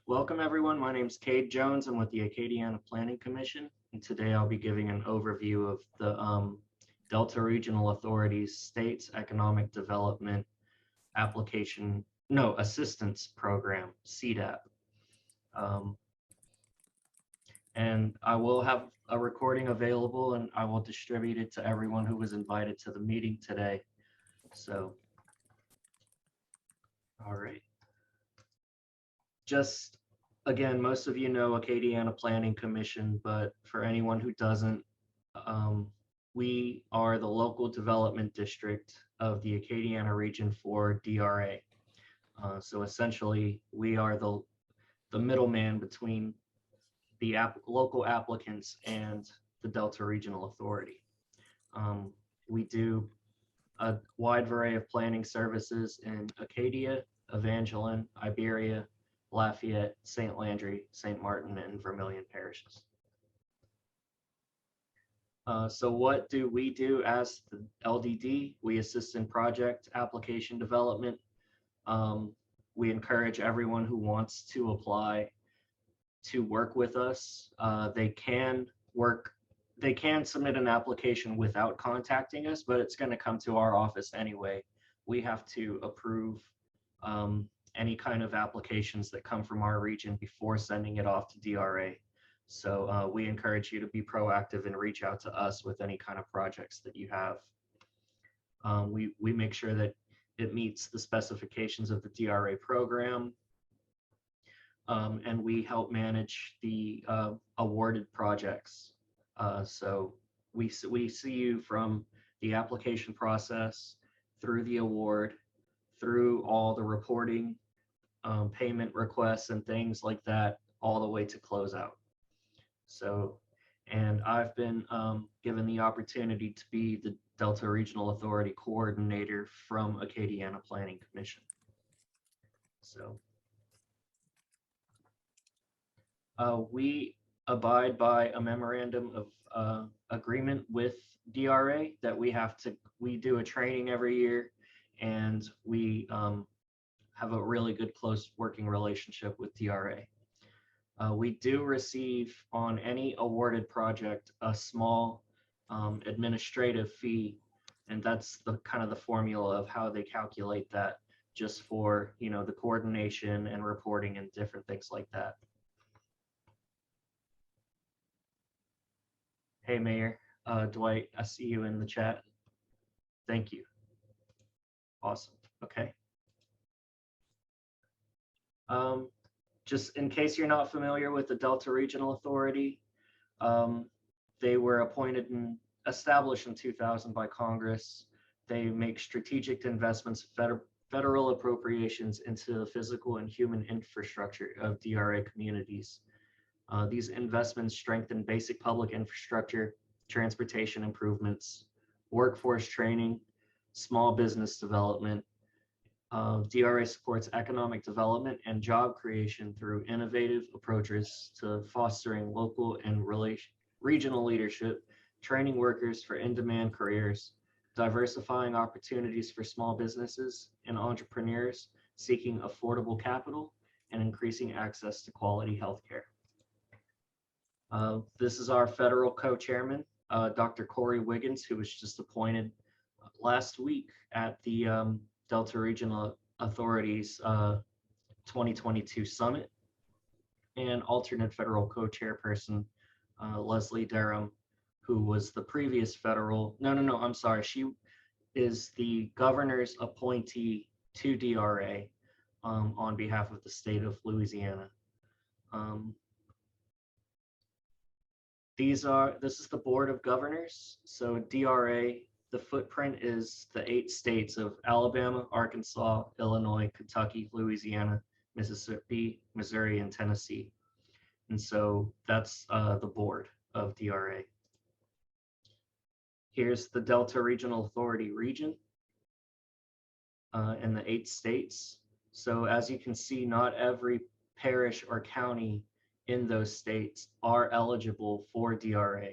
Welcome everyone. My name is Cade Jones. I'm with the Acadiana Planning Commission, and today I'll be giving an overview of the Delta Regional Authority's States Economic Development Assistance Program, CDAP. And I will have a recording available and I will distribute it to everyone who was invited to the meeting today. So, all right. Just again, most of you know Acadiana Planning Commission, but for anyone who doesn't, we are the local development district of the Acadiana region for DRA. So essentially, we are the middleman between the local applicants and the Delta Regional Authority. We do a wide variety of planning services in Acadia, Evangeline, Iberia, Lafayette, St. Landry, St. Martin, and Vermilion parishes. So what do we do as the LDD? We assist in project application development. We encourage everyone who wants to apply to work with us. They can submit an application without contacting us, but it's going to come to our office anyway. We have to approve any kind of applications that come from our region before sending it off to DRA. So we encourage you to be proactive and reach out to us with any kind of projects that you have. We make sure that it meets the specifications of the DRA program, and we help manage the awarded projects. So we see you from the application process through the award, through all the reporting, payment requests and things like that, all the way to closeout. So, and I've been given the opportunity to be the Delta Regional Authority Coordinator from Acadiana Planning Commission. So we abide by a memorandum of agreement with DRA that we do a training every year, and we have a really good close working relationship with DRA. We do receive on any awarded project a small administrative fee, and that's the kind of the formula of how they calculate that, just for the coordination and reporting and different things like that. Hey Mayor, Dwight, I see you in the chat. Thank you. Awesome. Okay. Just in case you're not familiar with the Delta Regional Authority, they were appointed and established in 2000 by Congress. They make strategic investments, federal appropriations into the physical and human infrastructure of DRA communities. These investments strengthen basic public infrastructure, transportation improvements, workforce training, small business development. DRA supports economic development and job creation through innovative approaches to fostering local and regional leadership, training workers for in-demand careers, diversifying opportunities for small businesses and entrepreneurs seeking affordable capital, and increasing access to quality healthcare. This is our federal co-chairman, Dr. Corey Wiggins, who was just appointed last week at the Delta Regional Authority's 2022 Summit, and alternate federal co-chairperson, Leslie Durham, who was the previous federal, I'm sorry, she is the governor's appointee to DRA on behalf of the state of Louisiana. This is the Board of Governors. So DRA, the footprint is the 8 states of Alabama, Arkansas, Illinois, Kentucky, Louisiana, Mississippi, Missouri, and Tennessee. And so that's the board of DRA. Here's the Delta Regional Authority region in the 8 states. So as you can see, not every parish or county in those states are eligible for DRA.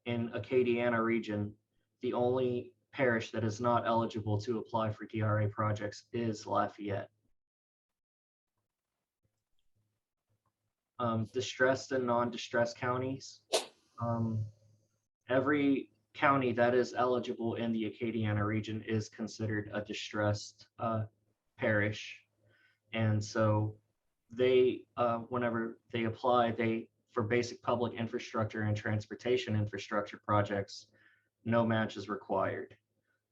In Acadiana region, the only parish that is not eligible to apply for DRA projects is Lafayette. distressed and non-distressed counties. Um, every county that is eligible in the Acadiana region is considered a distressed parish. And so they, whenever they apply, for basic public infrastructure and transportation infrastructure projects, no match is required.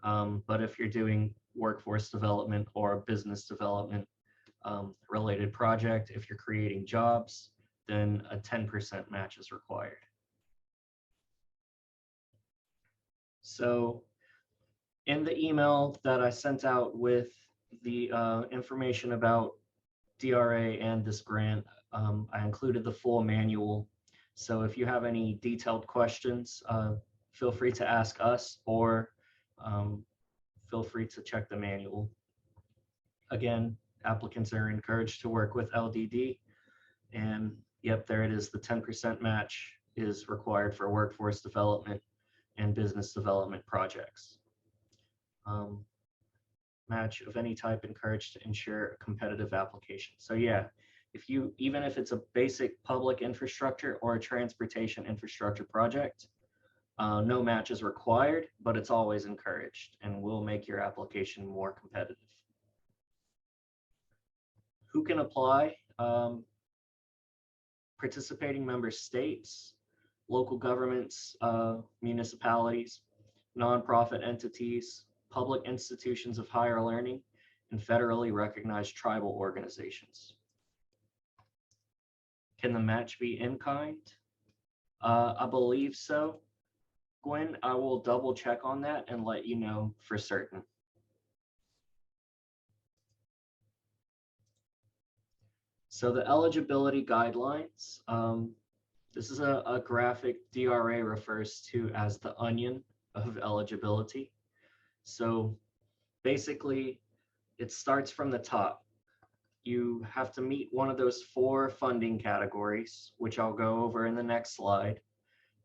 But if you're doing workforce development or business development related project, if you're creating jobs, then a 10% match is required. So in the email that I sent out with the information about DRA and this grant, I included the full manual. So if you have any detailed questions, feel free to ask us, or feel free to check the manual. Again, applicants are encouraged to work with LDD. And yep, there it is. The 10% match is required for workforce development and business development projects. Match of any type encouraged to ensure a competitive application. So yeah, even if it's a basic public infrastructure or a transportation infrastructure project, no match is required, but it's always encouraged and will make your application more competitive. Who can apply? Participating member states, local governments, municipalities, nonprofit entities, public institutions of higher learning, and federally recognized tribal organizations. Can the match be in kind? I believe so. Gwen, I will double check on that and let you know for certain. So the eligibility guidelines, this is a graphic DRA refers to as the onion of eligibility. So basically, it starts from the top. You have to meet one of those 4 funding categories, which I'll go over in the next slide.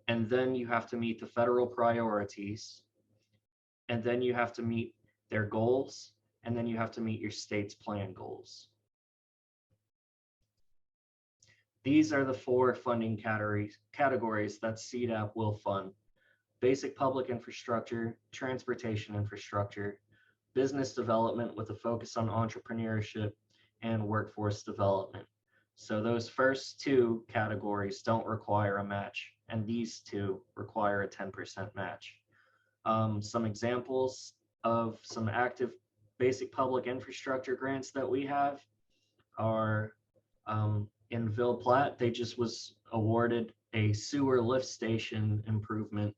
And then you have to meet the federal priorities. And then you have to meet their goals. And then you have to meet your state's plan goals. These are the 4 funding categories that CDAP will fund: basic public infrastructure, transportation infrastructure, business development with a focus on entrepreneurship, and workforce development. So those first 2 categories don't require a match, and these 2 require a 10% match. Some examples of some active basic public infrastructure grants that we have are in Ville Platte, they just was awarded a sewer lift station improvement.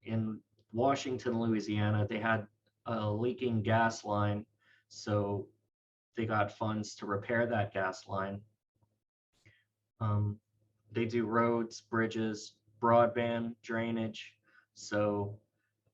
In Washington, Louisiana, they had a leaking gas line, so they got funds to repair that gas line. They do roads, bridges, broadband, drainage. So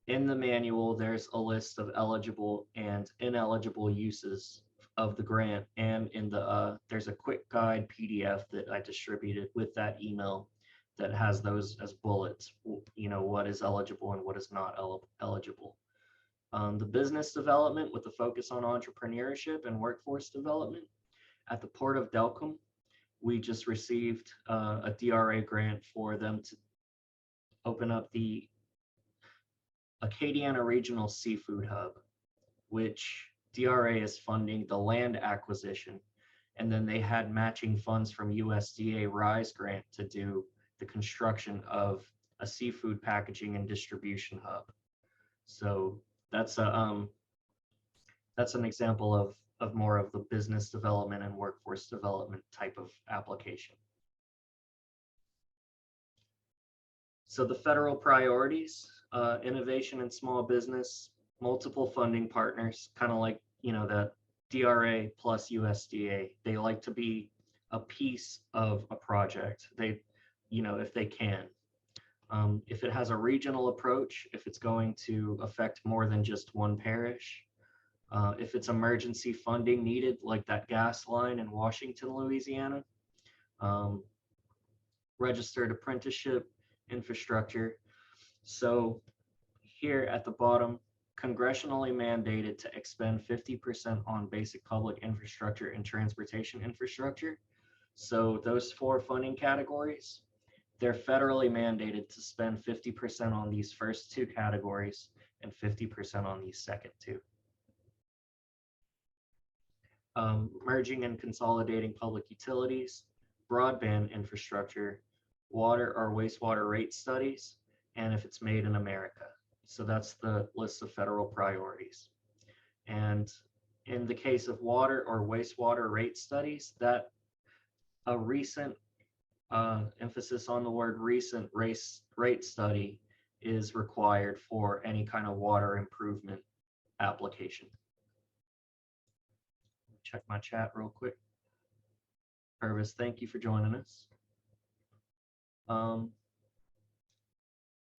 in the manual, there's a list of eligible and ineligible uses of the grant, and in the there's a quick guide PDF that I distributed with that email that has those as bullets, you know, what is eligible and what is not eligible. The business development with the focus on entrepreneurship and workforce development. At the Port of Delcambre, we just received a DRA grant for them to open up the Acadiana Regional Seafood Hub, which DRA is funding the land acquisition, and then they had matching funds from USDA RISE grant to do the construction of a seafood packaging and distribution hub. So that's an example of more of the business development and workforce development type of application. So the federal priorities, innovation and small business, multiple funding partners, kind of like, you know, that DRA plus USDA. They like to be a piece of a project. They, you know, if they can. If it has a regional approach, if it's going to affect more than just one parish, if it's emergency funding needed, like that gas line in Washington, Louisiana, registered apprenticeship infrastructure. So here at the bottom, congressionally mandated to expend 50% on basic public infrastructure and transportation infrastructure. So those 4 funding categories, they're federally mandated to spend 50% on these first 2 categories and 50% on these second 2. Merging and consolidating public utilities, broadband infrastructure, water or wastewater rate studies, and if it's made in America. So that's the list of federal priorities. And in the case of water or wastewater rate studies, that a recent emphasis on the word recent rate study is required for any kind of water improvement application. Check my chat real quick. Purvis, thank you for joining us.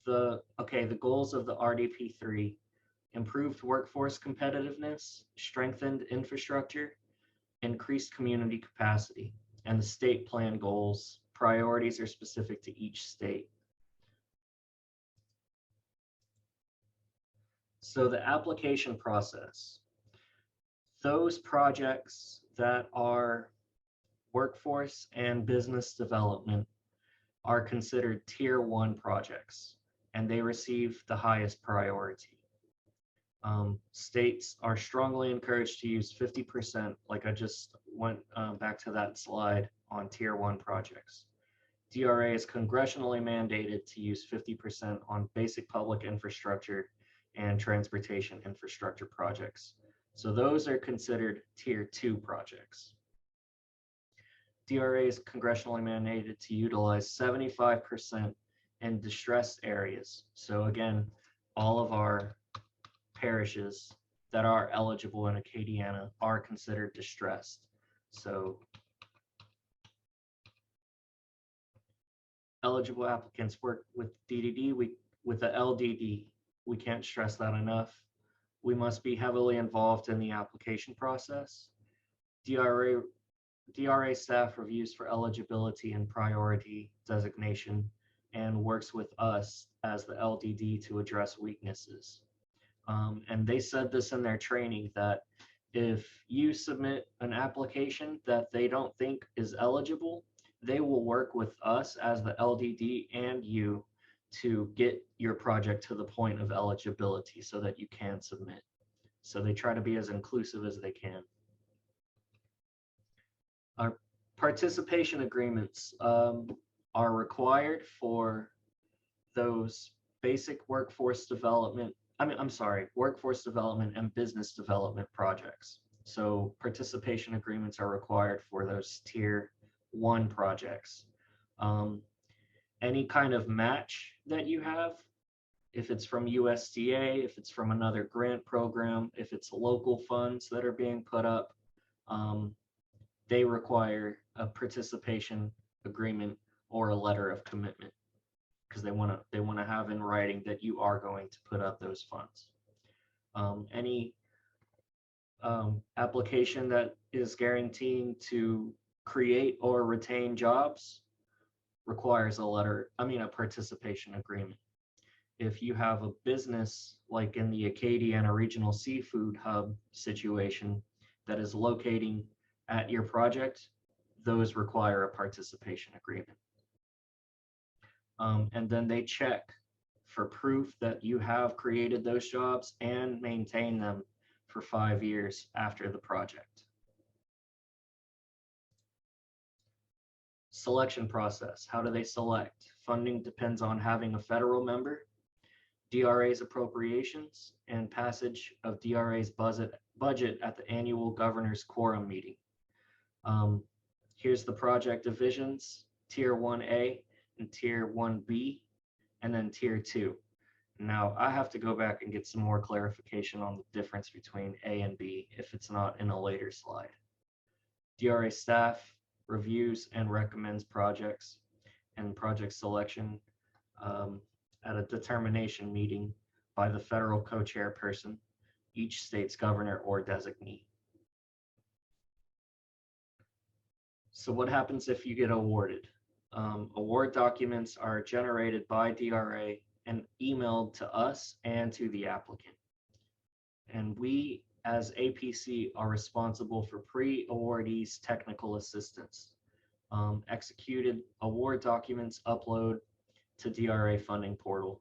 The goals of the RDP3: improved workforce competitiveness, strengthened infrastructure, increased community capacity. And the state plan goals, priorities are specific to each state. So the application process, those projects that are workforce and business development are considered tier 1 projects, and they receive the highest priority. States are strongly encouraged to use 50%, like I just went back to that slide on tier 1 projects. DRA is congressionally mandated to use 50% on basic public infrastructure and transportation infrastructure projects. So those are considered tier 2 projects. DRA is congressionally mandated to utilize 75% in distressed areas. So again, all of our parishes that are eligible in Acadiana are considered distressed. So eligible applicants work with DDD, with the LDD. We can't stress that enough. We must be heavily involved in the application process. DRA staff reviews for eligibility and priority designation and works with us as the LDD to address weaknesses. And they said this in their training, that if you submit an application that they don't think is eligible, they will work with us as the LDD and you to get your project to the point of eligibility so that you can submit. So they try to be as inclusive as they can. Our participation agreements are required for those basic workforce development and business development projects. So participation agreements are required for those tier 1 projects. Any kind of match that you have, if it's from USDA, if it's from another grant program, if it's local funds that are being put up, they require a participation agreement or a letter of commitment, because they want to have in writing that you are going to put up those funds. Any application that is guaranteeing to create or retain jobs requires a participation agreement. If you have a business like in the Acadiana Regional Seafood Hub situation that is locating at your project, those require a participation agreement. And then they check for proof that you have created those jobs and maintain them for 5 years after the project. Selection process. How do they select? Funding depends on having a federal member, DRA's appropriations, and passage of DRA's budget at the annual governor's quorum meeting. Here's the project divisions: tier 1A and tier 1B, and then tier 2. Now I have to go back and get some more clarification on the difference between A and B if it's not in a later slide. DRA staff reviews and recommends projects and project selection at a determination meeting by the federal co-chairperson, each state's governor or designee. So what happens if you get awarded? Award documents are generated by DRA and emailed to us and to the applicant. And we, as APC, are responsible for pre-awardees technical assistance. Executed award documents upload to DRA funding portal,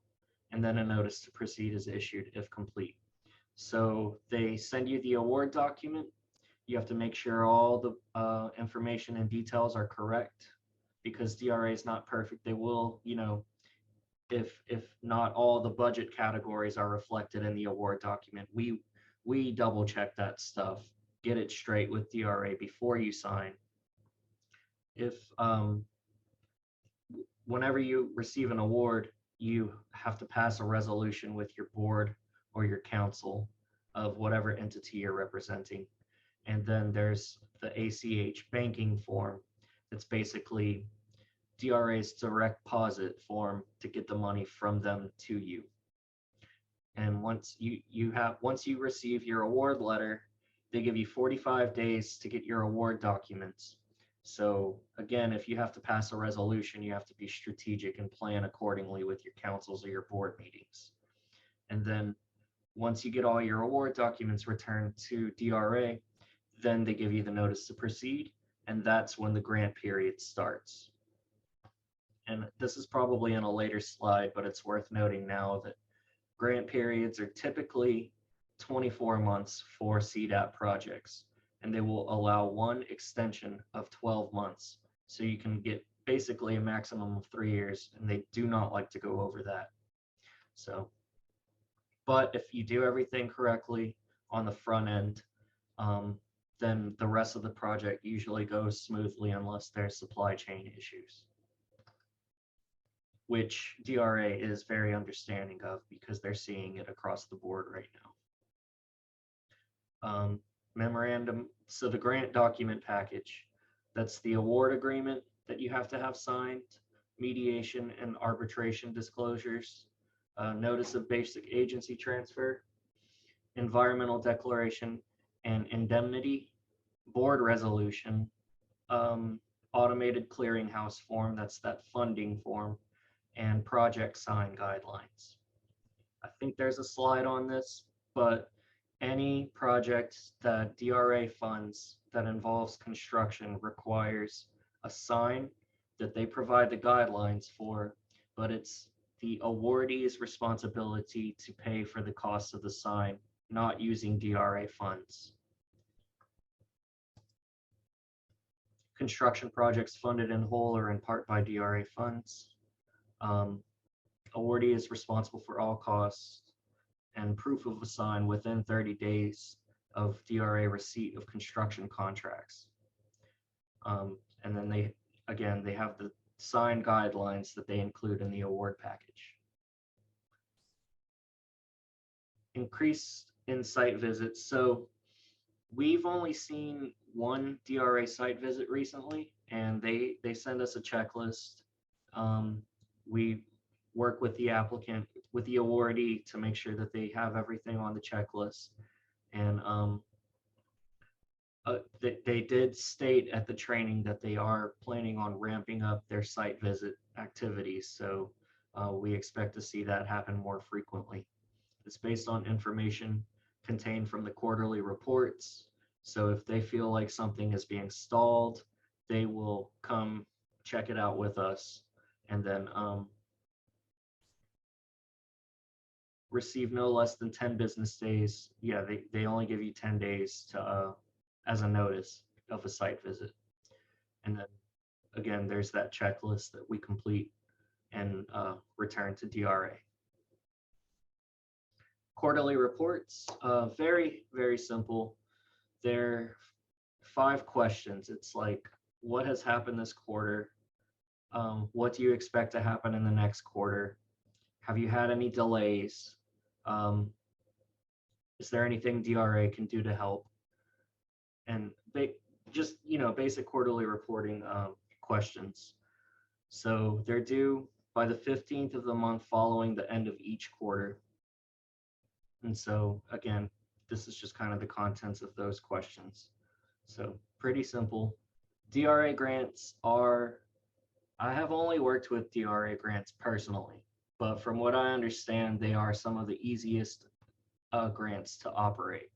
and then a notice to proceed is issued if complete. So they send you the award document. You have to make sure all the information and details are correct, because DRA is not perfect. They will, if not all the budget categories are reflected in the award document, we double check that stuff, get it straight with DRA before you sign. If whenever you receive an award, you have to pass a resolution with your board or your council of whatever entity you're representing. And then there's the ACH banking form. That's basically DRA's direct deposit form to get the money from them to you. And once you receive your award letter, they give you 45 days to get your award documents. So again, if you have to pass a resolution, you have to be strategic and plan accordingly with your councils or your board meetings. And then once you get all your award documents returned to DRA, then they give you the notice to proceed, and that's when the grant period starts. And this is probably in a later slide, but it's worth noting now that grant periods are typically 24 months for CDAP projects, and they will allow one extension of 12 months. So you can get basically a maximum of 3 years, and they do not like to go over that. So, but if you do everything correctly on the front end, then the rest of the project usually goes smoothly unless there's supply chain issues, which DRA is very understanding of because they're seeing it across the board right now. Memorandum, so the grant document package, that's the award agreement that you have to have signed, mediation and arbitration disclosures, notice of basic agency transfer, environmental declaration and indemnity, board resolution, automated clearinghouse form, that's that funding form, and project sign guidelines. I think there's a slide on this, but any project that DRA funds that involves construction requires a sign that they provide the guidelines for, but it's the awardee's responsibility to pay for the cost of the sign, not using DRA funds. Construction projects funded in whole or in part by DRA funds. Awardee is responsible for all costs and proof of a sign within 30 days of DRA receipt of construction contracts. And then they have the sign guidelines that they include in the award package. Increase in site visits. So we've only seen one DRA site visit recently, and they send us a checklist. We work with the applicant, with the awardee, to make sure that they have everything on the checklist. And they did state at the training that they are planning on ramping up their site visit activities. So we expect to see that happen more frequently. It's based on information contained from the quarterly reports. So if they feel like something is being stalled, they will come check it out with us, and then receive no less than 10 business days. Yeah, they only give you 10 days to as a notice of a site visit. And then again, there's that checklist that we complete and return to DRA. Quarterly reports, very, very simple. They're 5 questions. It's like, what has happened this quarter? What do you expect to happen in the next quarter? Have you had any delays? Is there anything DRA can do to help? And just, basic quarterly reporting questions. So they're due by the 15th of the month following the end of each quarter. And so again, this is just kind of the contents of those questions. So pretty simple. DRA grants are, I have only worked with DRA grants personally, but from what I understand, they are some of the easiest grants to operate.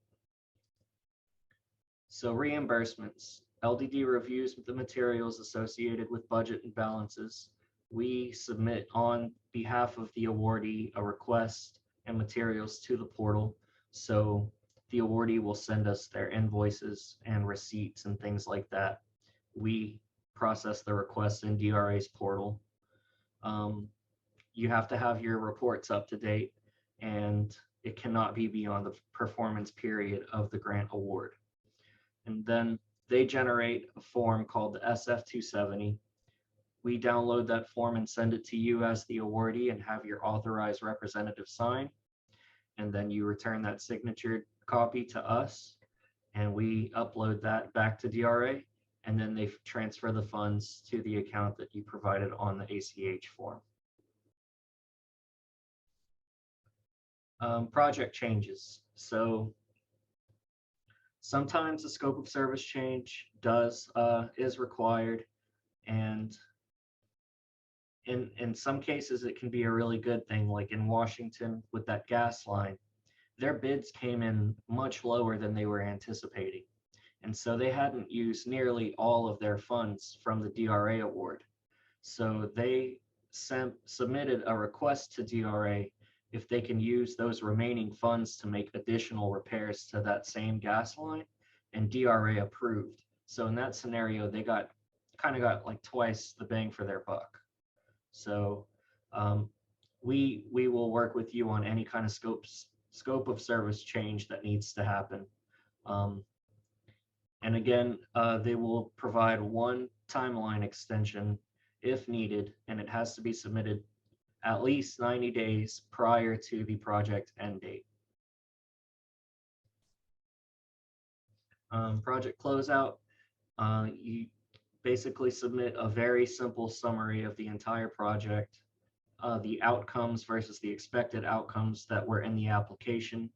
So reimbursements. LDD reviews the materials associated with budget and balances. We submit on behalf of the awardee a request and materials to the portal. So the awardee will send us their invoices and receipts and things like that. We process the request in DRA's portal. You have to have your reports up to date, and it cannot be beyond the performance period of the grant award. And then they generate a form called the SF-270. We download that form and send it to you as the awardee and have your authorized representative sign. And then you return that signature copy to us, and we upload that back to DRA, and then they transfer the funds to the account that you provided on the ACH form. Project changes. So sometimes the scope of service change is required, and in some cases it can be a really good thing. Like in Washington with that gas line, their bids came in much lower than they were anticipating, and so they hadn't used nearly all of their funds from the DRA award. So they submitted a request to DRA if they can use those remaining funds to make additional repairs to that same gas line, and DRA approved. So in that scenario, they got like twice the bang for their buck. So we will work with you on any kind of scope of service change that needs to happen. And again, they will provide one timeline extension if needed, and it has to be submitted at least 90 days prior to the project end date. Project closeout, you basically submit a very simple summary of the entire project, the outcomes versus the expected outcomes that were in the application,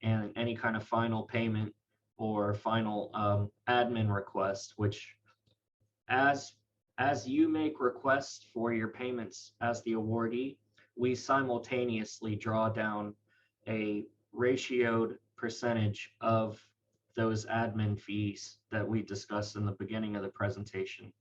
and any kind of final payment or final admin request, which as you make requests for your payments as the awardee, we simultaneously draw down a ratioed percentage of those admin fees that we discussed in the beginning of the presentation.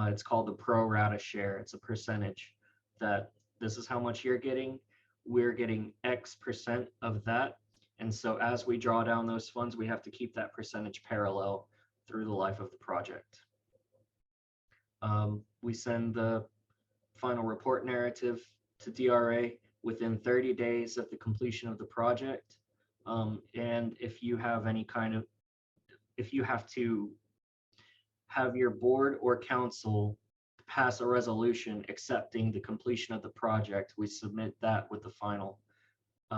It's called the pro rata share. It's a percentage that this is how much you're getting. We're getting X percent of that. And so as we draw down those funds, we have to keep that percentage parallel through the life of the project. We send the final report narrative to DRA within 30 days of the completion of the project. And if you have if you have to have your board or council pass a resolution accepting the completion of the project, we submit that with the final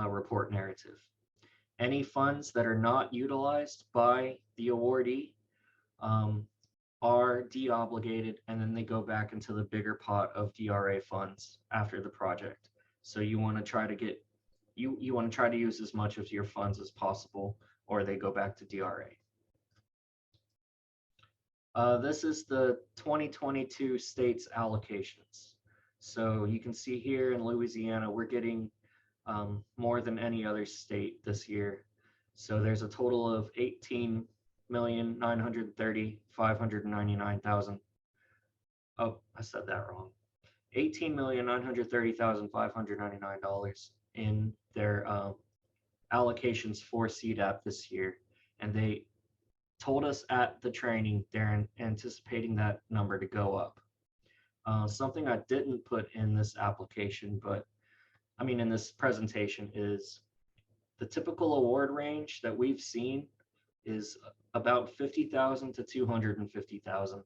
report narrative. Any funds that are not utilized by the awardee are de-obligated, and then they go back into the bigger pot of DRA funds after the project. So you want to try to get you want to try to use as much of your funds as possible, or they go back to DRA. This is the 2022 states allocations. So you can see here in Louisiana, we're getting more than any other state this year. So there's a total of 18,930,599,000. Oh, I said that wrong. $18,930,599 in their allocations for CDAP this year. And they told us at the training they're anticipating that number to go up. Something I didn't put in this application, but I mean in this presentation, is the typical award range that we've seen is about 50,000 to 250,000.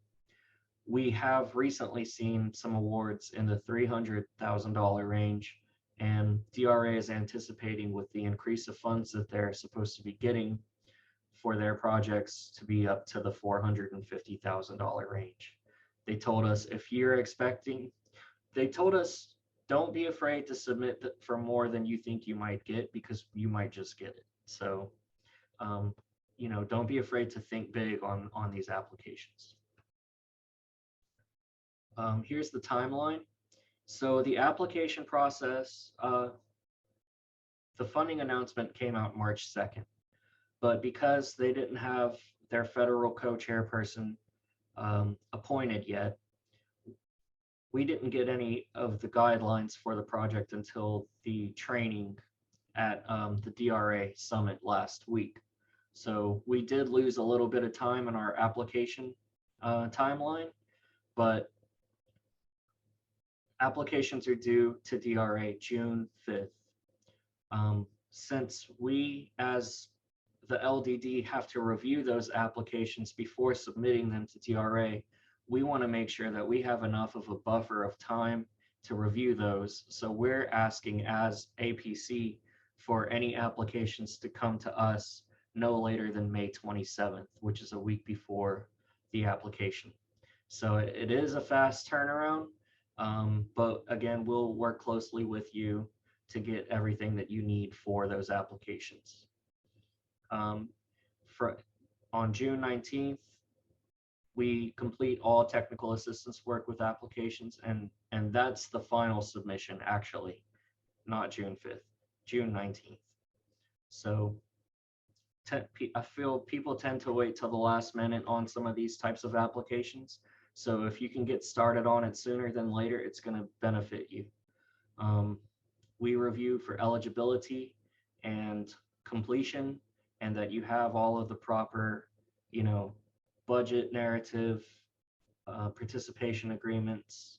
We have recently seen some awards in the $300,000 range, and DRA is anticipating, with the increase of funds that they're supposed to be getting for their projects, to be up to the $450,000 range. They told us don't be afraid to submit for more than you think you might get, because you might just get it. So, don't be afraid to think big on these applications. Here's the timeline. So the application process, the funding announcement came out March 2nd, but because they didn't have their federal co-chairperson appointed yet. We didn't get any of the guidelines for the project until the training at the DRA summit last week. So we did lose a little bit of time in our application timeline, but applications are due to DRA June 5th. Since we, as the LDD, have to review those applications before submitting them to DRA, we want to make sure that we have enough of a buffer of time to review those. So we're asking as APC for any applications to come to us no later than May 27th, which is a week before the application. So it is a fast turnaround, but again, we'll work closely with you to get everything that you need for those applications. On June 19th, we complete all technical assistance work with applications, and that's the final submission, actually, not June 5th, June 19th. So I feel people tend to wait till the last minute on some of these types of applications. So if you can get started on it sooner than later, it's going to benefit you. We review for eligibility and completion, and that you have all of the proper, budget narrative, participation agreements,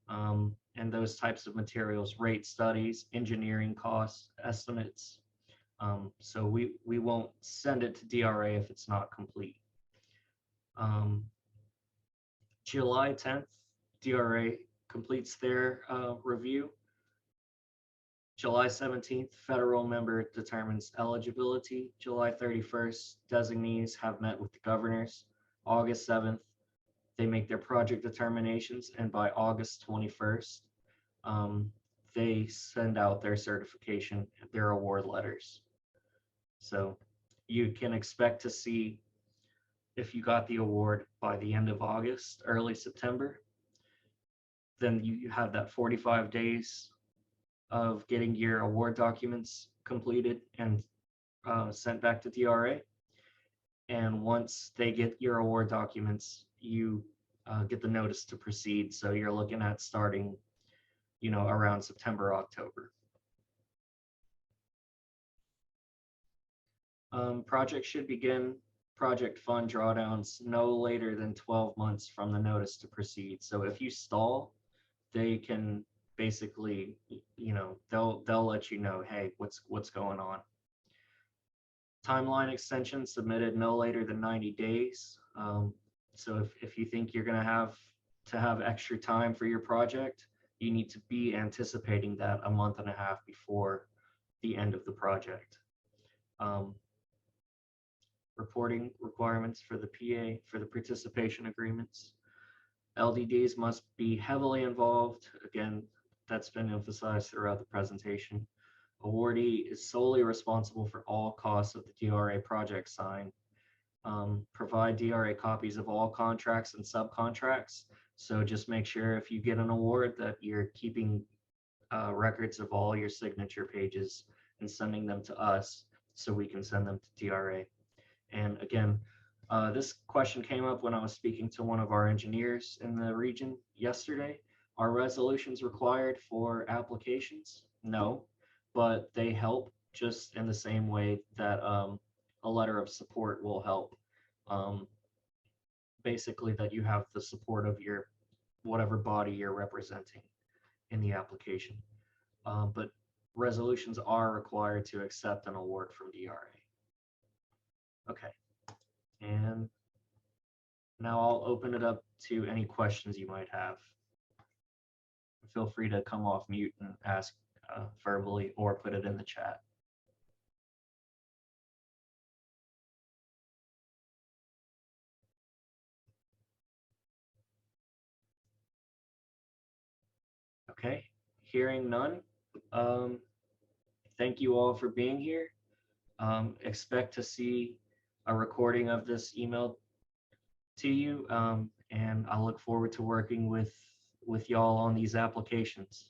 and those types of materials, rate studies, engineering costs, estimates. So we won't send it to DRA if it's not complete. July 10th, DRA completes their review. July 17th, federal member determines eligibility. July 31st, designees have met with the governors. August 7th, they make their project determinations, and by August 21st, they send out their certification, their award letters. So you can expect to see if you got the award by the end of August, early September. Then you have that 45 days of getting your award documents completed and sent back to DRA. And once they get your award documents, you get the notice to proceed. So you're looking at starting, around September, October. Project should begin project fund drawdowns no later than 12 months from the notice to proceed. So if you stall, they can basically, they'll let you know, hey, what's going on. Timeline extension submitted no later than 90 days. So if you think you're going to have extra time for your project, you need to be anticipating that a month and a half before the end of the project. Reporting requirements for the PA, for the participation agreements. LDDs must be heavily involved. Again, that's been emphasized throughout the presentation. Awardee is solely responsible for all costs of the DRA project sign. Provide DRA copies of all contracts and subcontracts. So just make sure if you get an award that you're keeping records of all your signature pages and sending them to us so we can send them to DRA. And again, this question came up when I was speaking to one of our engineers in the region yesterday. Are resolutions required for applications? No, but they help just in the same way that a letter of support will help. Basically that you have the support of your whatever body you're representing in the application. But resolutions are required to accept an award from DRA. Okay, and now I'll open it up to any questions you might have. Feel free to come off mute and ask verbally or put it in the chat. Okay, hearing none. Thank you all for being here. Expect to see a recording of this email to you, and I look forward to working with y'all on these applications.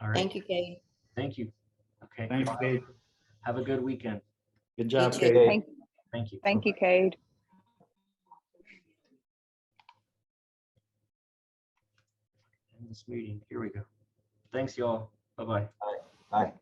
All right. Thank you, Kate. Thank you. Okay. Thanks, Dave. Have a good weekend. Good job, too. Kate. Thank you. you, Cade. End this meeting. Here we go. Thanks, y'all. Bye-bye. Bye.